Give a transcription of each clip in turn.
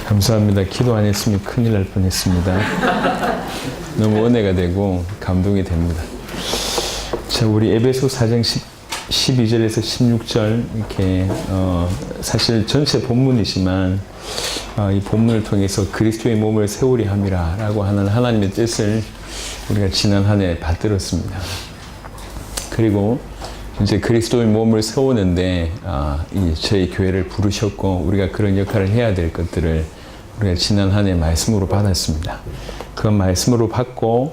감사합니다. 기도 안 했으면 큰일 날 뻔했습니다. 너무 은혜가 되고 감동이 됩니다. 자, 우리 에베소 4장 12절에서 16절 이렇게 사실 전체 본문이지만 이 본문을 통해서 그리스도의 몸을 세우리 함이라 라고 하는 하나님의 뜻을 우리가 지난 한 해 받들었습니다. 그리고 이제 그리스도의 몸을 세우는데 저희 교회를 부르셨고 우리가 그런 역할을 해야 될 것들을 우리가 지난 한 해 말씀으로 받았습니다. 그 말씀으로 받고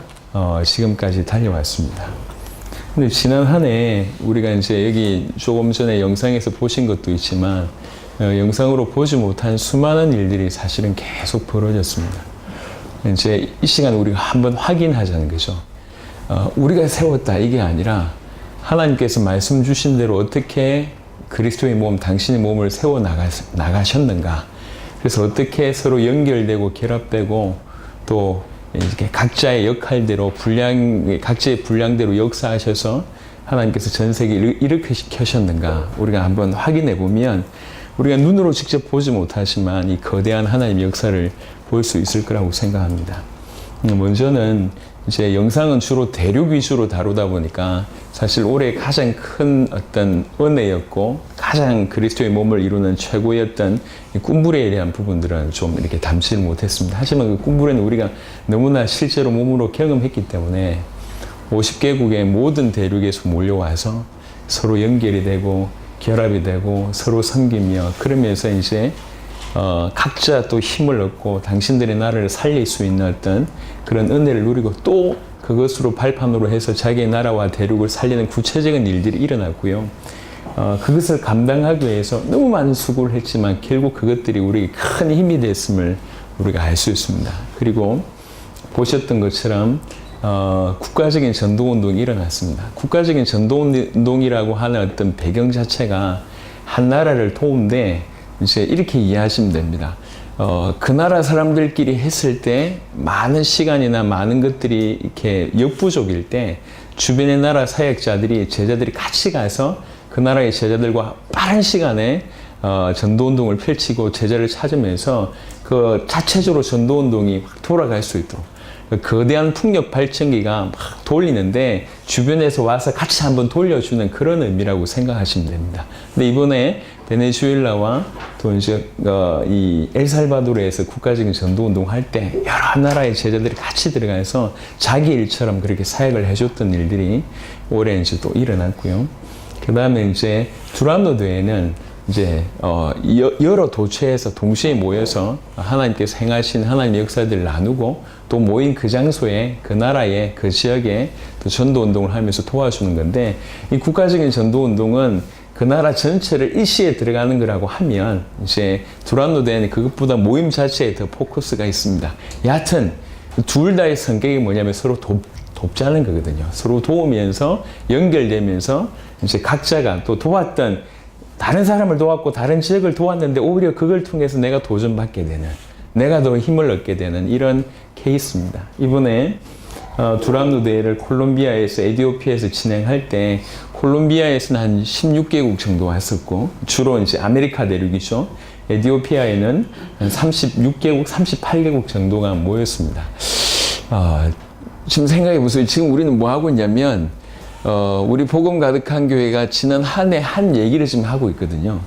지금까지 달려왔습니다. 근데 지난 한 해 우리가 이제 여기 조금 전에 영상에서 보신 것도 있지만 영상으로 보지 못한 수많은 일들이 사실은 계속 벌어졌습니다. 이제 이 시간 우리가 한번 확인하자는 거죠. 우리가 세웠다 이게 아니라 하나님께서 말씀 주신 대로 어떻게 그리스도의 몸, 당신의 몸을 세워 나가셨는가. 그래서 어떻게 서로 연결되고 결합되고 또 이렇게 각자의 역할대로 각자의 분량대로 역사하셔서 하나님께서 전 세계를 일으키셨는가. 우리가 한번 확인해 보면 우리가 눈으로 직접 보지 못하지만 이 거대한 하나님의 역사를 볼 수 있을 거라고 생각합니다. 먼저는 이제 영상은 주로 대륙 위주로 다루다 보니까 사실 올해 가장 큰 어떤 은혜였고 가장 그리스도의 몸을 이루는 최고였던 꿈부레에 대한 부분들은 좀 이렇게 담지를 못했습니다. 하지만 그 꿈부레는 우리가 너무나 실제로 몸으로 경험했기 때문에 50개국의 모든 대륙에서 몰려와서 서로 연결이 되고 결합이 되고 서로 섬기며 그러면서 이제 각자 또 힘을 얻고 당신들의 나라를 살릴 수 있는 어떤 그런 은혜를 누리고 또 그것으로 발판으로 해서 자기의 나라와 대륙을 살리는 구체적인 일들이 일어났고요. 그것을 감당하기 위해서 너무 많은 수고를 했지만 결국 그것들이 우리에게 큰 힘이 됐음을 우리가 알 수 있습니다. 그리고 보셨던 것처럼 국가적인 전도운동이 일어났습니다. 국가적인 전도운동이라고 하는 어떤 배경 자체가 한 나라를 도우는데 이제 이렇게 이해하시면 됩니다. 그 나라 사람들끼리 했을 때 많은 시간이나 많은 것들이 이렇게 역부족일 때 주변의 나라 사역자들이 제자들이 같이 가서 그 나라의 제자들과 빠른 시간에 전도운동을 펼치고 제자를 찾으면서 그 자체적으로 전도운동이 돌아갈 수 있도록 거대한 풍력 발전기가 막 돌리는데 주변에서 와서 같이 한번 돌려주는 그런 의미라고 생각하시면 됩니다. 근데 이번에 베네수엘라와 또 이제 이 엘살바도르에서 국가적인 전도운동 할 때 여러 나라의 제자들이 같이 들어가서 자기 일처럼 그렇게 사역을 해줬던 일들이 올해 이제 또 일어났고요. 그 다음에 이제 두란노드에는 이제 여러 도처에서 동시에 모여서 하나님께서 행하신 하나님의 역사들을 나누고 또 모인 그 장소에 그 나라에 그 지역에 또 전도운동을 하면서 도와주는 건데 이 국가적인 전도운동은 그 나라 전체를 일시에 들어가는 거라고 하면 이제 두란노드에는 그것보다 모임 자체에 더 포커스가 있습니다. 여하튼 둘 다의 성격이 뭐냐면 서로 돕자는 거거든요. 서로 도우면서 연결되면서 이제 각자가 또 도왔던 다른 사람을 도왔고 다른 지역을 도왔는데 오히려 그걸 통해서 내가 도전받게 되는 내가 더 힘을 얻게 되는 이런 케이스입니다. 이번에 두란노 대회를 콜롬비아에서 에티오피아에서 진행할 때 콜롬비아에서는 한 16개국 정도 왔었고 주로 이제 아메리카 대륙이죠. 에티오피아에는 한 36개국, 38개국 정도가 모였습니다. 지금 생각해 보세요. 지금 우리는 뭐 하고 있냐면 우리 복음 가득한 교회가 지난 한 해 한 얘기를 지금 하고 있거든요.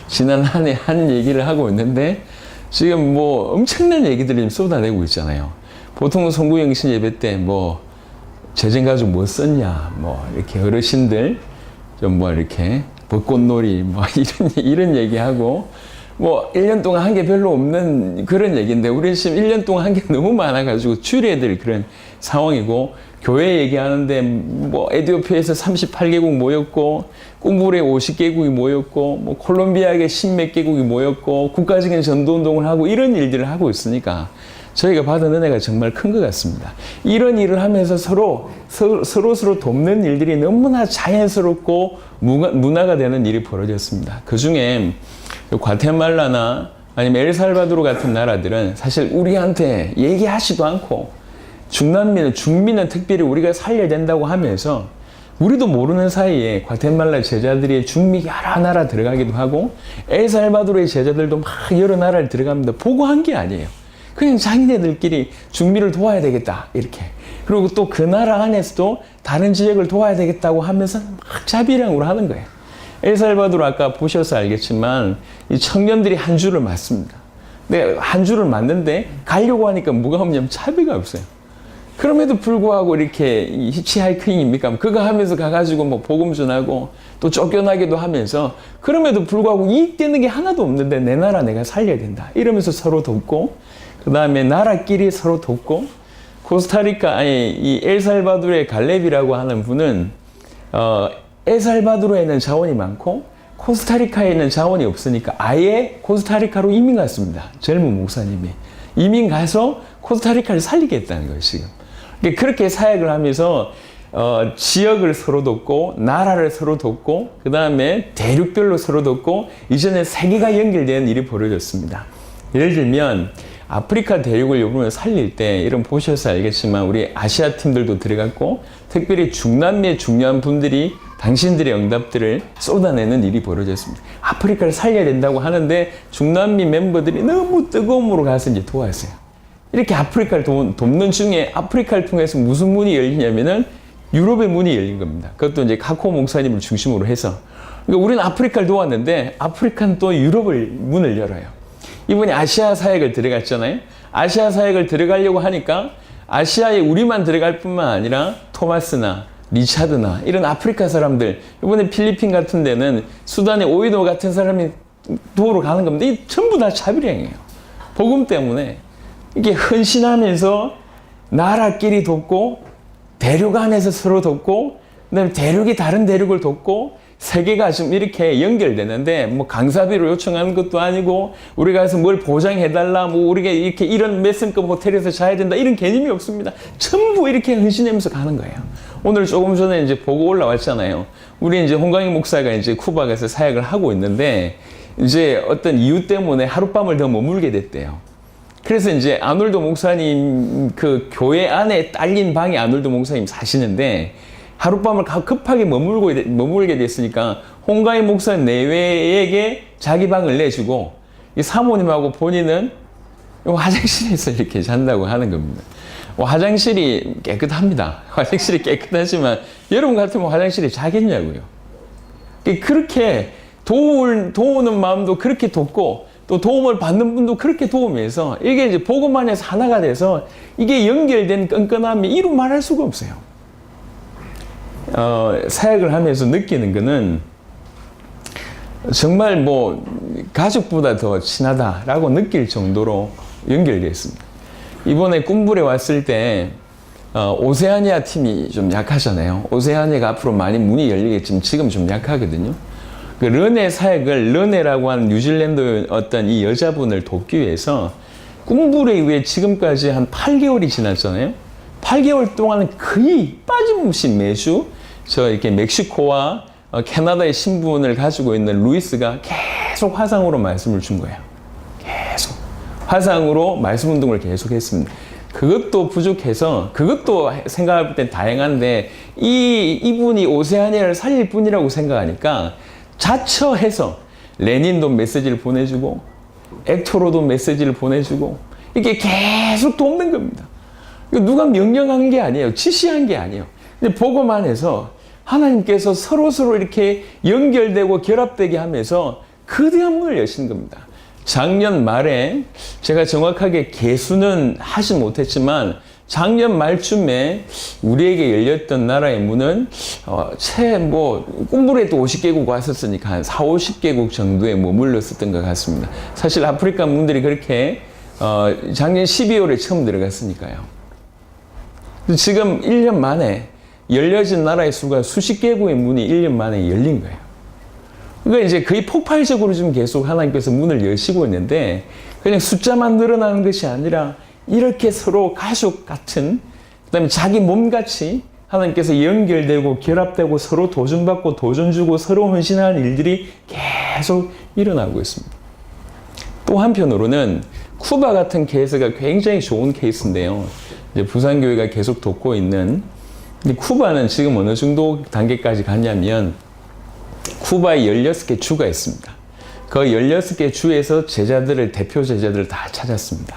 지난 한 해 한 얘기를 하고 있는데 지금 뭐 엄청난 얘기들이 지금 쏟아내고 있잖아요. 보통 송구영신 예배 때 뭐 재정 가지고 뭐 썼냐 뭐 이렇게 어르신들 좀 뭐 이렇게 벚꽃놀이 뭐 이런 얘기하고 뭐 1년 동안 한 게 별로 없는 그런 얘기인데 우리는 지금 1년 동안 한 게 너무 많아가지고 줄여야 될 그런 상황이고 교회 얘기하는데 뭐 에티오피아에서 38개국 모였고 꿈부레 50개국이 모였고 뭐 콜롬비아에 10몇 개국이 모였고 국가적인 전도운동을 하고 이런 일들을 하고 있으니까 저희가 받은 은혜가 정말 큰 것 같습니다. 이런 일을 하면서 서로 돕는 일들이 너무나 자연스럽고 문화가 되는 일이 벌어졌습니다. 그 중에 과테말라나 아니면 엘살바도르 같은 나라들은 사실 우리한테 얘기하지도 않고 중민은 특별히 우리가 살려야 된다고 하면서 우리도 모르는 사이에 과테말라 제자들이 중미 여러 나라 들어가기도 하고 엘살바도르의 제자들도 막 여러 나라를 들어갑니다. 보고 한 게 아니에요. 그냥 자기네들끼리 중미를 도와야 되겠다 이렇게. 그리고 또 그 나라 안에서도 다른 지역을 도와야 되겠다고 하면서 막 자비량으로 하는 거예요. 엘살바도르 아까 보셔서 알겠지만 이 청년들이 한 줄을 맞습니다. 근데 한 줄을 맞는데 가려고 하니까 뭐가 없냐면 차비가 없어요. 그럼에도 불구하고 이렇게 히치하이킹입니까? 그거 하면서 가가지고 뭐 복음 전하고 또 쫓겨나기도 하면서 그럼에도 불구하고 이익되는 게 하나도 없는데 내 나라 내가 살려야 된다. 이러면서 서로 돕고 그 다음에 나라끼리 서로 돕고 코스타리카 아니 이 엘살바도르의 갈렙이라고 하는 분은 엘살바도르에는 자원이 많고 코스타리카에는 자원이 없으니까 아예 코스타리카로 이민 갔습니다. 젊은 목사님이 이민 가서 코스타리카를 살리겠다는 거예요 지금. 그렇게 사역을 하면서 지역을 서로 돕고 나라를 서로 돕고 그 다음에 대륙별로 서로 돕고 이전에 세계가 연결되는 일이 벌어졌습니다. 예를 들면 아프리카 대륙을 요번에 살릴 때 이런 보셔서 알겠지만 우리 아시아 팀들도 들어갔고 특별히 중남미의 중요한 분들이 당신들의 응답들을 쏟아내는 일이 벌어졌습니다. 아프리카를 살려야 된다고 하는데 중남미 멤버들이 너무 뜨거움으로 가서 이제 도왔어요. 이렇게 아프리카를 돕는 중에 아프리카를 통해서 무슨 문이 열리냐면은 유럽의 문이 열린 겁니다. 그것도 이제 카코 목사님을 중심으로 해서. 그러니까 우리는 아프리카를 도왔는데 아프리카는 또 유럽을 문을 열어요. 이번에 아시아 사역을 들어갔잖아요. 아시아 사역을 들어가려고 하니까 아시아에 우리만 들어갈 뿐만 아니라 토마스나 리차드나 이런 아프리카 사람들 이번에 필리핀 같은 데는 수단의 오이도 같은 사람이 도우러 가는 겁니다. 이 전부 다 자비량이에요. 복음 때문에 이게 헌신하면서 나라끼리 돕고 대륙 안에서 서로 돕고 그다음에 대륙이 다른 대륙을 돕고 세계가 좀 이렇게 연결되는데 뭐 강사비로 요청하는 것도 아니고 우리가 가서 뭘 보장해달라 뭐 우리가 이렇게 이런 몇 성급 호텔에서 자야 된다 이런 개념이 없습니다. 전부 이렇게 헌신하면서 가는 거예요. 오늘 조금 전에 이제 보고 올라왔잖아요. 우리 이제 홍강희 목사가 이제 쿠바 가서 사역을 하고 있는데 이제 어떤 이유 때문에 하룻밤을 더 머물게 됐대요. 그래서 이제 아놀도 목사님 그 교회 안에 딸린 방에 아놀도 목사님 사시는데 하룻밤을 급하게 머물게 됐으니까 홍가희 목사 내외에게 자기 방을 내주고 이 사모님하고 본인은 화장실에서 이렇게 잔다고 하는 겁니다. 화장실이 깨끗합니다. 화장실이 깨끗하지만 여러분 같으면 화장실에 자겠냐고요. 그렇게 도우는 마음도 그렇게 돕고 또 도움을 받는 분도 그렇게 도우면서 이게 이제 복음 안에서 하나가 돼서 이게 연결된 끈끈함이 이루 말할 수가 없어요. 사역을 하면서 느끼는 거는 정말 뭐 가족보다 더 친하다라고 느낄 정도로 연결되어 있습니다. 이번에 꿈불에 왔을 때 오세아니아 팀이 좀 약하잖아요. 오세아니아가 앞으로 많이 문이 열리겠지만 지금 좀 약하거든요. 그 르네 사역을 르네라고 하는 뉴질랜드 어떤 이 여자분을 돕기 위해서 꿈불에 의해 지금까지 한 8개월이 지났잖아요. 8개월 동안 거의 빠짐없이 매주 저 이렇게 멕시코와 캐나다의 신분을 가지고 있는 루이스가 계속 화상으로 말씀을 준 거예요. 계속 화상으로 말씀 운동을 계속 했습니다. 그것도 부족해서 그것도 생각할 땐 다양한데 이분이 오세아니아를 살릴 분이라고 생각하니까 자처해서 레닌도 메시지를 보내주고 액토로도 메시지를 보내주고 이게 계속 돕는 겁니다. 누가 명령한 게 아니에요. 지시한 게 아니에요. 근데 복음 안에서 하나님께서 서로 이렇게 연결되고 결합되게 하면서 거대한 문을 여신 겁니다. 작년 말에 제가 정확하게 개수는 하지 못했지만 작년 말쯤에 우리에게 열렸던 나라의 문은 채 뭐 꿈불에도 50개국 왔었으니까 한 4, 50개국 정도에 머물렀었던 것 같습니다. 사실 아프리카 문들이 그렇게 작년 12월에 처음 들어갔으니까요. 지금 1년 만에 열려진 나라의 수가 수십 개국의 문이 1년 만에 열린 거예요. 그러니까 이제 거의 폭발적으로 좀 계속 하나님께서 문을 여시고 있는데 그냥 숫자만 늘어나는 것이 아니라 이렇게 서로 가족 같은 그다음에 자기 몸같이 하나님께서 연결되고 결합되고 서로 도전받고 도전 주고 서로 헌신하는 일들이 계속 일어나고 있습니다. 또 한편으로는 쿠바 같은 케이스가 굉장히 좋은 케이스인데요. 이제 부산교회가 계속 돕고 있는 근데 쿠바는 지금 어느 정도 단계까지 갔냐면 쿠바에 16개 주가 있습니다. 그 16개 주에서 제자들을 대표 제자들을 다 찾았습니다.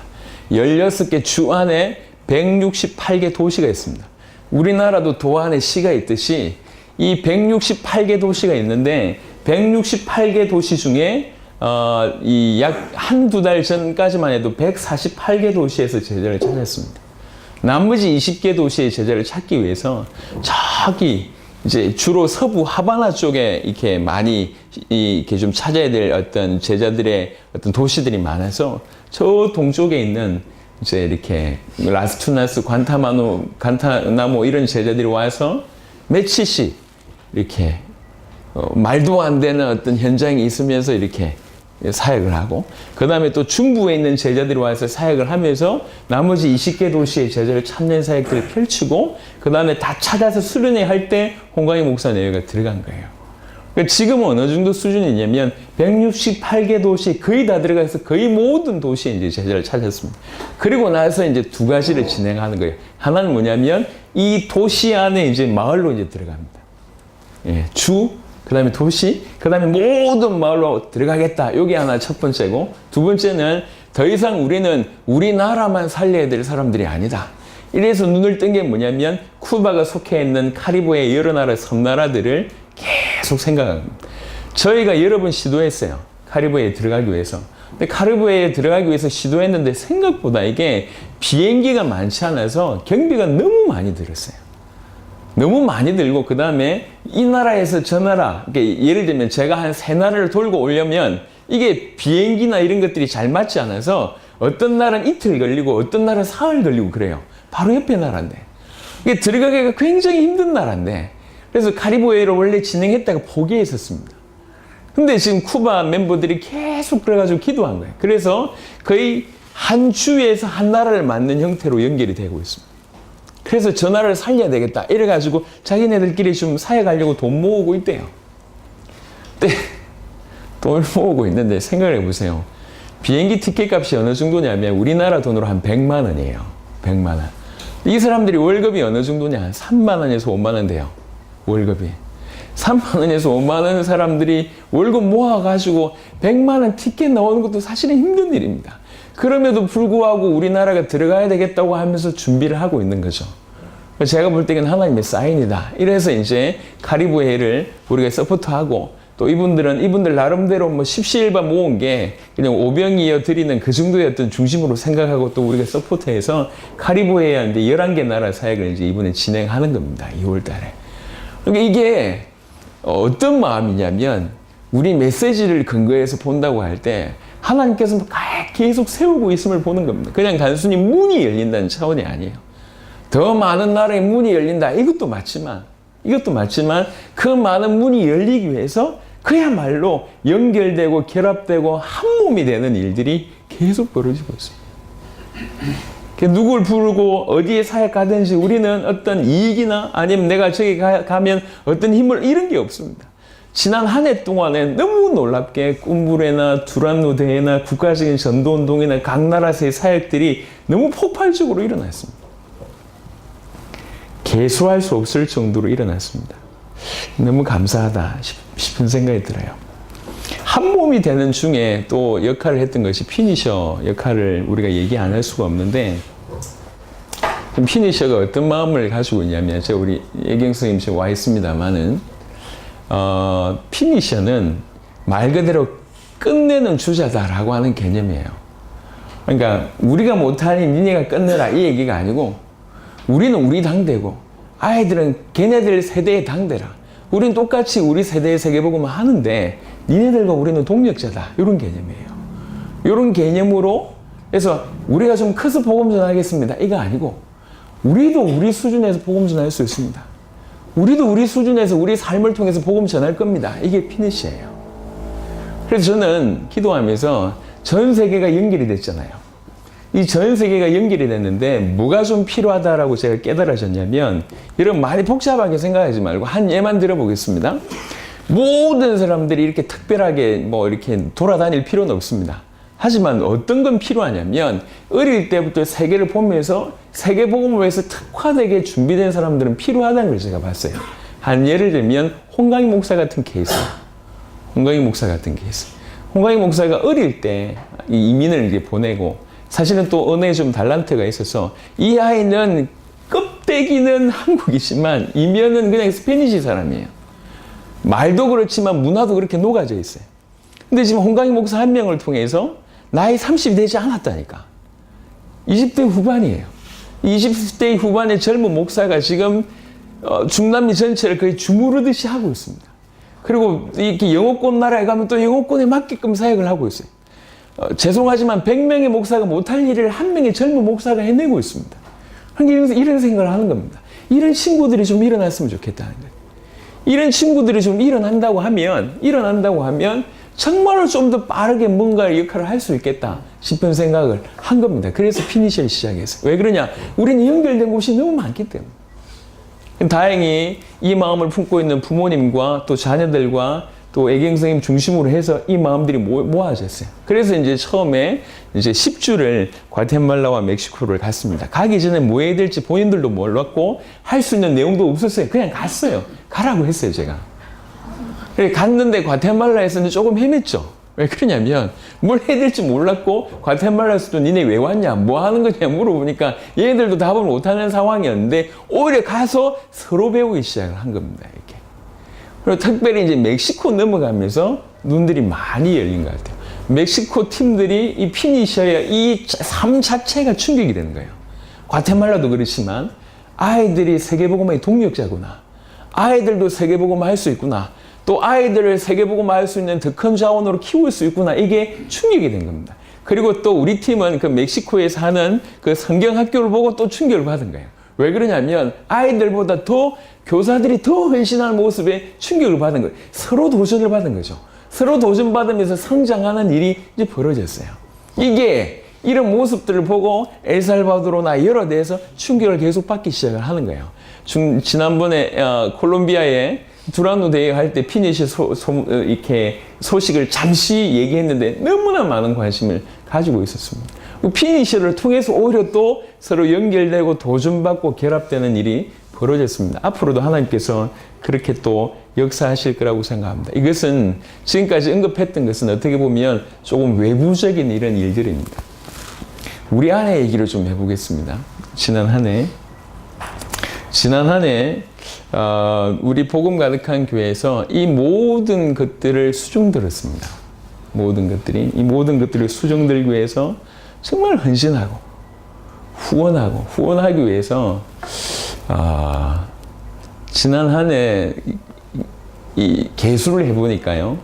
16개 주 안에 168개 도시가 있습니다. 우리나라도 도 안에 시가 있듯이 이 168개 도시가 있는데 168개 도시 중에 이 약 한두 달 전까지만 해도 148개 도시에서 제자를 찾았습니다. 나머지 20개 도시의 제자를 찾기 위해서 저기 이제 주로 서부 하바나 쪽에 이렇게 많이 이렇게 좀 찾아야 될 어떤 제자들의 어떤 도시들이 많아서 저 동쪽에 있는 이제 이렇게 라스투나스, 관타나모 이런 제자들이 와서 며칠씩 이렇게 말도 안 되는 어떤 현장이 있으면서 이렇게 사역을 하고, 그 다음에 또 중부에 있는 제자들이 와서 사역을 하면서 나머지 20개 도시의 제자를 찾는 사역들을 펼치고, 그 다음에 다 찾아서 수련회 할 때 홍광희 목사 내외가 들어간 거예요. 그러니까 지금은 어느 정도 수준이냐면 168개 도시 거의 다 들어가서 거의 모든 도시에 이제 제자를 찾았습니다. 그리고 나서 이제 두 가지를 진행하는 거예요. 하나는 뭐냐면 이 도시 안에 이제 마을로 이제 들어갑니다. 예, 그 다음에 도시, 그 다음에 모든 마을로 들어가겠다. 여기 하나 첫 번째고, 두 번째는 더 이상 우리는 우리나라만 살려야 될 사람들이 아니다. 이래서 눈을 뜬 게 뭐냐면 쿠바가 속해 있는 카리브해의 여러 나라 섬나라들을 계속 생각합니다. 저희가 여러 번 시도했어요. 카리브해에 들어가기 위해서. 근데 카리브해에 들어가기 위해서 시도했는데 생각보다 이게 비행기가 많지 않아서 경비가 너무 많이 들었어요. 너무 많이 들고, 그 다음에 이 나라에서 저 나라, 그러니까 예를 들면 제가 한 세 나라를 돌고 오려면 이게 비행기나 이런 것들이 잘 맞지 않아서 어떤 날은 이틀 걸리고 어떤 날은 사흘 걸리고 그래요. 바로 옆에 나라인데. 이게 들어가기가 굉장히 힘든 나라인데, 그래서 카리브해를 원래 진행했다가 포기했었습니다. 근데 지금 쿠바 멤버들이 계속 그래가지고 기도한 거예요. 그래서 거의 한 주에서 한 나라를 맞는 형태로 연결이 되고 있습니다. 그래서 저 나라를 살려야 되겠다. 이래가지고 자기네들끼리 좀 사역하려고 돈 모으고 있대요. 근데 돈을 모으고 있는데 생각을 해보세요. 비행기 티켓 값이 어느 정도냐면 우리나라 돈으로 한 100만 원이에요. 100만 원. 이 사람들이 월급이 어느 정도냐? 한 3만 원에서 5만 원 돼요. 월급이. 3만 원에서 5만 원 사람들이 월급 모아가지고 100만 원 티켓 나오는 것도 사실은 힘든 일입니다. 그럼에도 불구하고 우리나라가 들어가야 되겠다고 하면서 준비를 하고 있는 거죠. 제가 볼 때는 하나님의 사인이다. 이래서 이제 카리브해를 우리가 서포트하고, 또 이분들 나름대로 뭐 십시일반 모은 게 그냥 오병이어 드리는 그 정도의 어떤 중심으로 생각하고 또 우리가 서포트해서 카리브해에 이제 11개 나라 사역을 이제 이번에 진행하는 겁니다. 2월 달에. 그러니까 이게 어떤 마음이냐면 우리 메시지를 근거해서 본다고 할 때 하나님께서 계속 세우고 있음을 보는 겁니다. 그냥 단순히 문이 열린다는 차원이 아니에요. 더 많은 나라의 문이 열린다. 이것도 맞지만 그 많은 문이 열리기 위해서 그야말로 연결되고 결합되고 한 몸이 되는 일들이 계속 벌어지고 있습니다. 누굴 부르고 어디에 사역 가든지 우리는 어떤 이익이나 아니면 내가 저기 가면 어떤 힘을 이런 게 없습니다. 지난 한 해 동안에 너무 놀랍게 꿈부레나 두란노 대회나 국가적인 전도운동이나 각 나라에서의 사역들이 너무 폭발적으로 일어났습니다. 계수할 수 없을 정도로 일어났습니다. 너무 감사하다 싶은 생각이 들어요. 한 몸이 되는 중에 또 역할을 했던 것이 피니셔 역할을 우리가 얘기 안 할 수가 없는데, 피니셔가 어떤 마음을 가지고 있냐면, 제가 우리 예경 선생님 지금 와 있습니다만은, 피니셔는 말 그대로 끝내는 주자다라고 하는 개념이에요. 그러니까 우리가 못하니 니네가 끝내라 이 얘기가 아니고, 우리는 우리 당대고 아이들은 걔네들 세대의 당대라. 우린 똑같이 우리 세대의 세계복음을 하는데 니네들과 우리는 동력자다. 이런 개념이에요. 이런 개념으로 해서 우리가 좀 커서 복음 전하겠습니다. 이거 아니고 우리도 우리 수준에서 복음 전할 수 있습니다. 우리도 우리 수준에서 우리 삶을 통해서 복음 전할 겁니다. 이게 피니시예요. 그래서 저는 기도하면서 전 세계가 연결이 됐잖아요. 이 전 세계가 연결이 됐는데 뭐가 좀 필요하다라고 제가 깨달아졌냐면, 여러분 많이 복잡하게 생각하지 말고 한 예만 들어보겠습니다. 모든 사람들이 이렇게 특별하게 뭐 이렇게 돌아다닐 필요는 없습니다. 하지만 어떤 건 필요하냐면 어릴 때부터 세계를 보면서 세계복음을 위해서 특화되게 준비된 사람들은 필요하다는 걸 제가 봤어요. 한 예를 들면 홍강희 목사 같은 케이스. 홍강희 목사 같은 케이스. 홍강희 목사가 어릴 때 이민을 이제 보내고 사실은 또 언어에 좀 달란트가 있어서 이 아이는 껍데기는 한국이지만 이면은 그냥 스페니시 사람이에요. 말도 그렇지만 문화도 그렇게 녹아져 있어요. 근데 지금 홍강희 목사 한 명을 통해서 나이 30이 되지 않았다니까. 20대 후반이에요. 20대 후반의 젊은 목사가 지금 중남미 전체를 거의 주무르듯이 하고 있습니다. 그리고 이렇게 영어권 나라에 가면 또 영어권에 맞게끔 사역을 하고 있어요. 죄송하지만 100명의 목사가 못할 일을 한 명의 젊은 목사가 해내고 있습니다. 그러니까 이런 생각을 하는 겁니다. 이런 친구들이 좀 일어났으면 좋겠다는 거예요. 이런 친구들이 좀 일어난다고 하면 정말로 좀 더 빠르게 뭔가 역할을 할 수 있겠다 싶은 생각을 한 겁니다. 그래서 피니셔를 시작했어요. 왜 그러냐? 우리는 연결된 곳이 너무 많기 때문에. 다행히 이 마음을 품고 있는 부모님과 또 자녀들과 또 애경선생님 중심으로 해서 이 마음들이 모아졌어요. 그래서 이제 처음에 이제 10주를 과테말라와 멕시코를 갔습니다. 가기 전에 뭐 해야 될지 본인들도 몰랐고 할 수 있는 내용도 없었어요. 그냥 갔어요. 가라고 했어요, 제가. 그래 갔는데 과테말라에서는 조금 헤맸죠. 왜 그러냐면 뭘 해야 될지 몰랐고 과테말라에서도 니네 왜 왔냐 뭐 하는 거냐 물어보니까 얘네들도 답을 못하는 상황이었는데 오히려 가서 서로 배우기 시작을 한 겁니다. 이렇게. 그리고 특별히 이제 멕시코 넘어가면서 눈들이 많이 열린 것 같아요. 멕시코 팀들이 이 피니셔야 이 삶 자체가 충격이 되는 거예요. 과테말라도 그렇지만 아이들이 세계복음의 동력자구나. 아이들도 세계복음을 할 수 있구나. 또 아이들을 세계복음을 할 수 있는 더 큰 자원으로 키울 수 있구나. 이게 충격이 된 겁니다. 그리고 또 우리 팀은 그 멕시코에 사는 그 성경학교를 보고 또 충격을 받은 거예요. 왜 그러냐면 아이들보다 더 교사들이 더 헌신하는 모습에 충격을 받은 거예요. 서로 도전을 받은 거죠. 서로 도전받으면서 성장하는 일이 이제 벌어졌어요. 이게 이런 모습들을 보고 엘살바도르나 여러 데에서 충격을 계속 받기 시작을 하는 거예요. 지난번에 콜롬비아에 두라노 대회 할 때 피니시 이렇게 소식을 잠시 얘기했는데 너무나 많은 관심을 가지고 있었습니다. 피니시를 통해서 오히려 또 서로 연결되고 도전받고 결합되는 일이 벌어졌습니다. 앞으로도 하나님께서 그렇게 또 역사하실 거라고 생각합니다. 이것은 지금까지 언급했던 것은 어떻게 보면 조금 외부적인 이런 일들입니다. 우리 안의 얘기를 좀 해보겠습니다. 지난 한 해 우리 복음 가득한 교회에서 이 모든 것들을 수종들었습니다. 이 모든 것들을 수종들기 위해서 정말 헌신하고 후원하기 위해서 지난 한 해 이 계수를 해보니까요.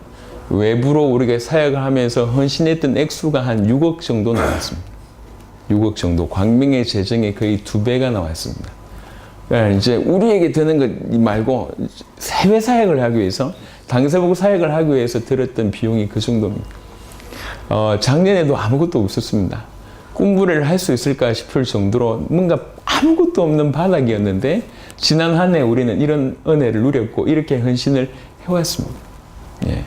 외부로 우리가 사역을 하면서 헌신했던 액수가 한 6억 정도 나왔습니다. 6억 정도. 광명의 재정의 거의 2배가 나왔습니다. 이제 우리에게 드는 것 말고 해외 사역을 하기 위해서 당세복 사역을 하기 위해서 들었던 비용이 그 정도입니다. 작년에도 아무것도 없었습니다. 꿈부레를 할 수 있을까 싶을 정도로 뭔가 아무것도 없는 바닥이었는데 지난 한 해 우리는 이런 은혜를 누렸고 이렇게 헌신을 해왔습니다. 예.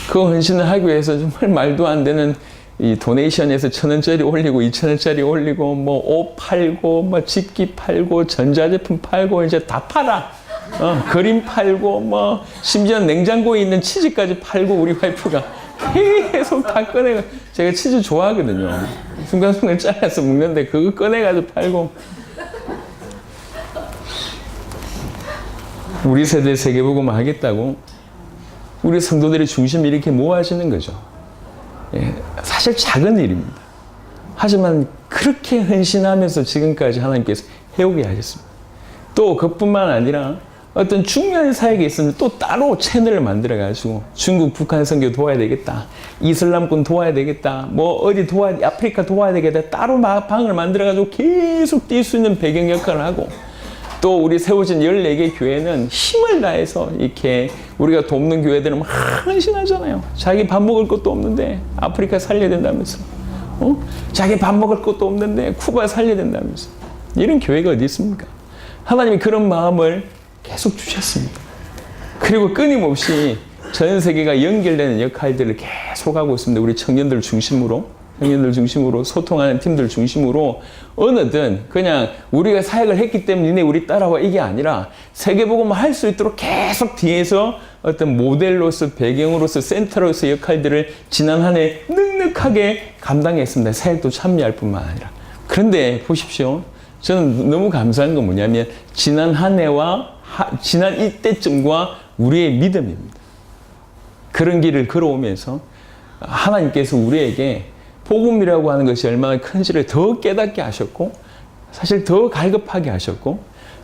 그 헌신을 하기 위해서 정말 말도 안 되는 이 도네이션에서 1,000원짜리 올리고 2,000원짜리 올리고 뭐 옷 팔고 뭐 집기 팔고 전자제품 팔고 이제 다 팔아. 그림 팔고 뭐 심지어 냉장고에 있는 치즈까지 팔고 우리 와이프가 계속 다 꺼내가 제가 치즈 좋아하거든요. 순간순간 잘라서 먹는데 그거 꺼내가지고 팔고 우리 세대 세계복음 하겠다고 우리 성도들의 중심이 이렇게 모아지는 거죠. 예, 사실 작은 일입니다. 하지만 그렇게 헌신하면서 지금까지 하나님께서 해오게 하셨습니다. 또 그뿐만 아니라 어떤 중요한 사역이 있으면 또 따로 채널을 만들어가지고 중국, 북한 선교 도와야 되겠다. 이슬람권 도와야 되겠다. 뭐 어디 아프리카 도와야 되겠다. 따로 방을 만들어가지고 계속 뛸 수 있는 배경 역할을 하고 또 우리 세워진 14개 교회는 힘을 다해서 이렇게 우리가 돕는 교회들은 막 헌신하잖아요. 자기 밥 먹을 것도 없는데 아프리카 살려야 된다면서. 자기 밥 먹을 것도 없는데 쿠바 살려야 된다면서. 이런 교회가 어디 있습니까? 하나님이 그런 마음을 계속 주셨습니다. 그리고 끊임없이 전 세계가 연결되는 역할들을 계속 하고 있습니다. 우리 청년들 중심으로. 형님들 중심으로 소통하는 팀들 중심으로 어느든 그냥 우리가 사역을 했기 때문에 니네 우리 따라와 이게 아니라 세계복음을 할 수 있도록 계속 뒤에서 어떤 모델로서 배경으로서 센터로서 역할들을 지난 한 해 넉넉하게 감당했습니다. 사역도 참여할 뿐만 아니라. 그런데 보십시오. 저는 너무 감사한 건 뭐냐면 지난 한 해와 지난 이때쯤과 우리의 믿음입니다. 그런 길을 걸어오면서 하나님께서 우리에게 복음이라고 하는 것이 얼마나 큰지를 더 깨닫게 하셨고 사실 더 갈급하게 하셨고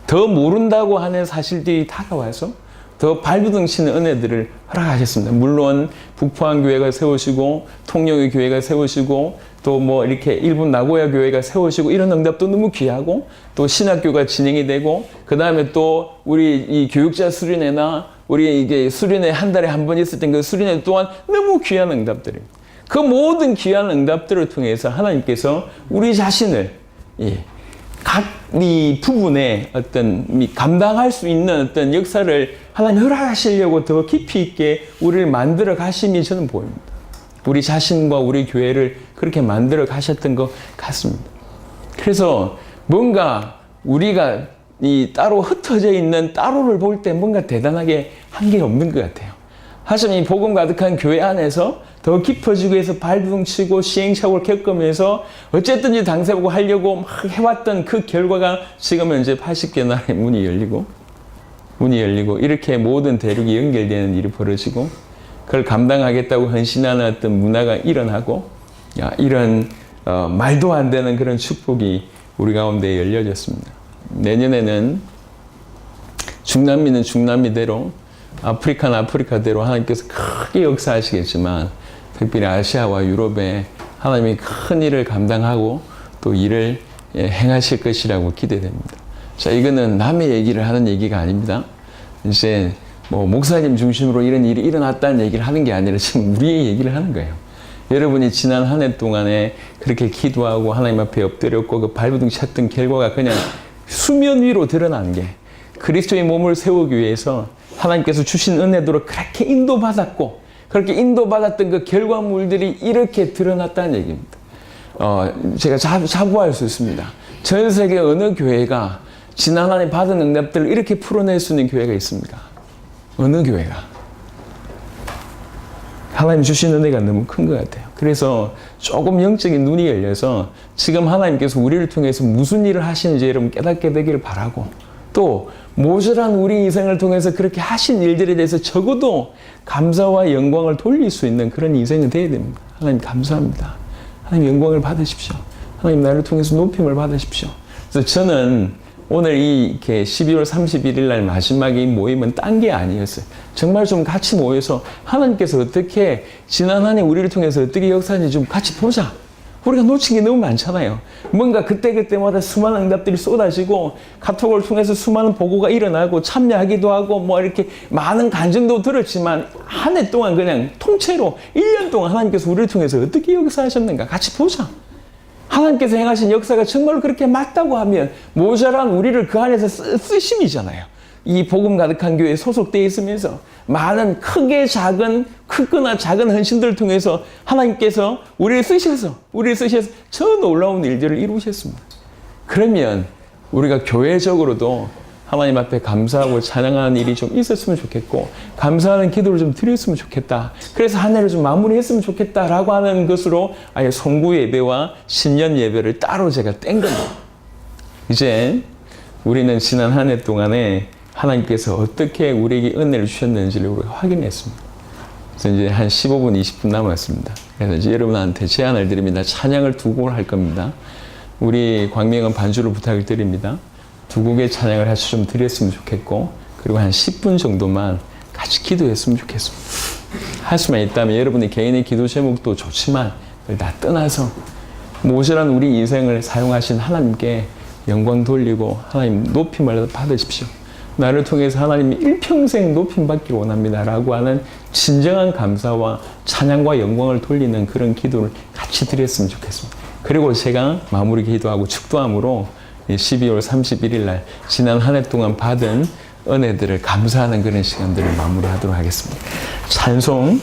더 모른다고 하는 사실들이 다가와서 더 발부둥 치는 은혜들을 허락하셨습니다. 물론 북포항 교회가 세우시고 통영의 교회가 세우시고 또 뭐 이렇게 일본 나고야 교회가 세우시고 이런 응답도 너무 귀하고 또 신학교가 진행이 되고 그 다음에 또 우리 이 교육자 수련회나 우리 이게 수련회 한 달에 한 번 있었던 그 수련회 또한 너무 귀한 응답들입니다. 그 모든 귀한 응답들을 통해서 하나님께서 우리 자신을 각 이 부분에 어떤 감당할 수 있는 어떤 역사를 하나님 허락하시려고 더 깊이 있게 우리를 만들어 가심이 저는 보입니다. 우리 자신과 우리 교회를 그렇게 만들어 가셨던 것 같습니다. 그래서 뭔가 우리가 이 따로 흩어져 있는 따로를 볼 때 뭔가 대단하게 한 게 없는 것 같아요. 하지만 이 복음 가득한 교회 안에서 더 깊어지고 해서 발부둥 치고 시행착오를 겪으면서 어쨌든지 당세보고 하려고 막 해왔던 그 결과가 지금은 이제 80개 나라의 문이 열리고 이렇게 모든 대륙이 연결되는 일이 벌어지고 그걸 감당하겠다고 헌신하는 어떤 문화가 일어나고 이런 말도 안 되는 그런 축복이 우리 가운데 열려졌습니다. 내년에는 중남미는 중남미대로 아프리카는 아프리카대로 하나님께서 크게 역사하시겠지만 특별히 아시아와 유럽에 하나님이 큰 일을 감당하고 또 일을 행하실 것이라고 기대됩니다. 자, 이거는 남의 얘기를 하는 얘기가 아닙니다. 이제 뭐 목사님 중심으로 이런 일이 일어났다는 얘기를 하는 게 아니라 지금 우리의 얘기를 하는 거예요. 여러분이 지난 한 해 동안에 그렇게 기도하고 하나님 앞에 엎드렸고 그 발부둥 쳤던 결과가 그냥 수면 위로 드러난 게 그리스도의 몸을 세우기 위해서 하나님께서 주신 은혜도로 그렇게 인도받았고 그렇게 인도받았던 그 결과물들이 이렇게 드러났다는 얘기입니다. 제가 자부할 수 있습니다. 전 세계 어느 교회가 지난 한 해 받은 응답들을 이렇게 풀어낼 수 있는 교회가 있습니까? 어느 교회가? 하나님 주신 은혜가 너무 큰 것 같아요. 그래서 조금 영적인 눈이 열려서 지금 하나님께서 우리를 통해서 무슨 일을 하시는지 여러분 깨닫게 되기를 바라고 또 모자란 우리 인생을 통해서 그렇게 하신 일들에 대해서 적어도 감사와 영광을 돌릴 수 있는 그런 인생이 되어야 됩니다. 하나님 감사합니다. 하나님 영광을 받으십시오. 하나님 나를 통해서 높임을 받으십시오. 그래서 저는 오늘 이렇게 12월 31일 날 마지막에 이 모임은 딴 게 아니었어요. 정말 좀 같이 모여서 하나님께서 어떻게 지난 한 해 우리를 통해서 어떻게 역사하는지 좀 같이 보자. 우리가 놓친 게 너무 많잖아요. 뭔가 그때그때마다 수많은 응답들이 쏟아지고 카톡을 통해서 수많은 보고가 일어나고 참여하기도 하고 뭐 이렇게 많은 간증도 들었지만 한 해 동안 그냥 통째로 1년 동안 하나님께서 우리를 통해서 어떻게 역사하셨는가 같이 보자. 하나님께서 행하신 역사가 정말 그렇게 맞다고 하면 모자란 우리를 그 안에서 쓰심이잖아요. 이 복음 가득한 교회에 소속되어 있으면서 많은 크거나 작은 헌신들을 통해서 하나님께서 우리를 쓰셔서 저 놀라운 일들을 이루셨습니다. 그러면 우리가 교회적으로도 하나님 앞에 감사하고 찬양하는 일이 좀 있었으면 좋겠고 감사하는 기도를 좀 드렸으면 좋겠다. 그래서 한 해를 좀 마무리했으면 좋겠다라고 하는 것으로 아예 송구 예배와 신년 예배를 따로 제가 뗀 겁니다. 이제 우리는 지난 한 해 동안에 하나님께서 어떻게 우리에게 은혜를 주셨는지를 우리가 확인했습니다. 그래서 이제 한 15분, 20분 남았습니다. 그래서 이제 여러분한테 제안을 드립니다. 찬양을 두 곡을 할 겁니다. 우리 광명은 반주를 부탁을 드립니다. 두 곡의 찬양을 같이 좀 드렸으면 좋겠고, 그리고 한 10분 정도만 같이 기도했으면 좋겠습니다. 할 수만 있다면 여러분의 개인의 기도 제목도 좋지만, 그걸 다 떠나서 모자란 우리 인생을 사용하신 하나님께 영광 돌리고 하나님 높임을 받으십시오. 나를 통해서 하나님이 일평생 높임받기 원합니다 라고 하는 진정한 감사와 찬양과 영광을 돌리는 그런 기도를 같이 드렸으면 좋겠습니다. 그리고 제가 마무리 기도하고 축도함으로 12월 31일 날 지난 한 해 동안 받은 은혜들을 감사하는 그런 시간들을 마무리하도록 하겠습니다. 찬송